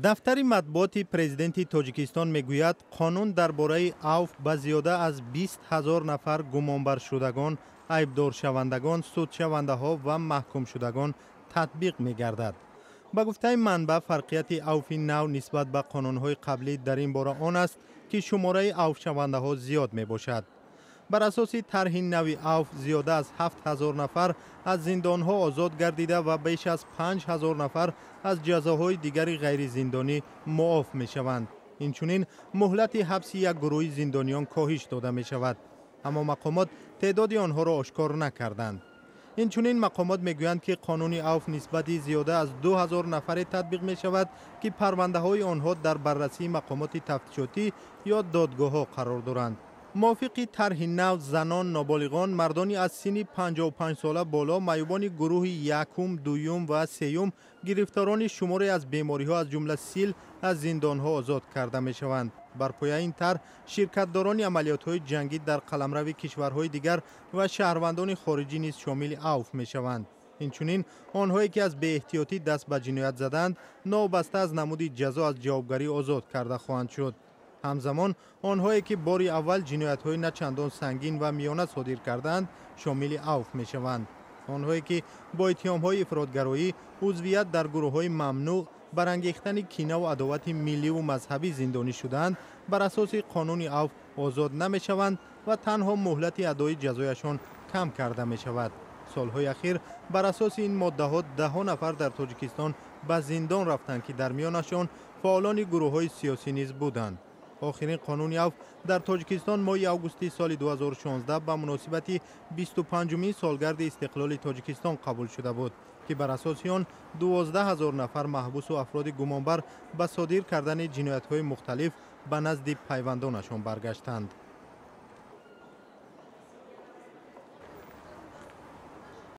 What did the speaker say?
дафтари матбуоти президенти тоҷикистон мегӯяд, қонун дар бораи авф ба зиёда аз 20 000 нафар гумонбаршудагон, айбдоршавандагон, судшавандаҳо ва маҳкумшудагон татбиқ мегардад. ба гуфтаи манбаъ, фарқияти авфи нав нисбат ба қонунҳои қаблӣ дар ин бора он аст, ки шумораи авфшавандаҳо зиёд мебошад. бар асоси тарҳи нави авф, зиёда аз 7000 нафар аз зиндонҳо озод гардида ва беш аз 5000 нафар аз ҷазоҳои дигари ғайризиндонӣ муоф мешаванд. инчунин муҳлати ҳабси як гурӯҳи зиндониён коҳиш дода мешавад, аммо мақомот теъдоди онҳоро ошкор накарданд. инчунин мақомот мегӯянд, ки қонуни авф нисбати зиёда аз 2000 нафаре татбиқ мешавад, ки парвандаҳои онҳо дар баррасии мақомоти тафтишотӣ ё додгоҳҳо қарор доранд. موافقی طرح نو زنان، نابالغان، مردانی از سن 55 ساله بالا، معیوبان گروه یکم، دوم و سوم، گرفتاران شماری از بیماری‌ها از جمله سیل از زندان‌ها آزاد کرده می‌شوند. بر پایه این طرح شرکت‌داران عملیات‌های جنگی در قلمرو کشورهای دیگر و شهروندان خارجی نیز شامل عفو می‌شوند. اینچنین آنهایی که از بی‌احتیاطی دست به جنایت زدند، نوبسته از نمود جزا از جوابگری آزاد کرده خواهند شد. همزمان آنهایی که باری اول جنایت‌های نه چندان سنگین و میانه صادر کردند شامل عفو می‌شوند. آنهایی که با اتهام‌های افراط‌گرایی، عضویت در گروه‌های ممنوع، برانگیختن کینه و عداوت ملی و مذهبی زندانی شدند، بر اساس قانون عفو آزاد نمی‌شوند و تنها مهلت ادای جزایشان کم کرده می‌شود. سالهای اخیر بر اساس این ماده‌ها ده نفر در تاجیکستان به زندان رفتند که در میانشان فعالان گروه‌های سیاسی نیز بودند. آخرین قانون عفو در تاجیکستان ماه آگوست سال 2016 به مناسبت 25مین سالگرد استقلال تاجیکستان قبول شده بود که بر اساس آن 12000 نفر محبوس و افراد گمانبر به صادر کردن جنایت‌های مختلف به نزد پیوندانشان برگشتند.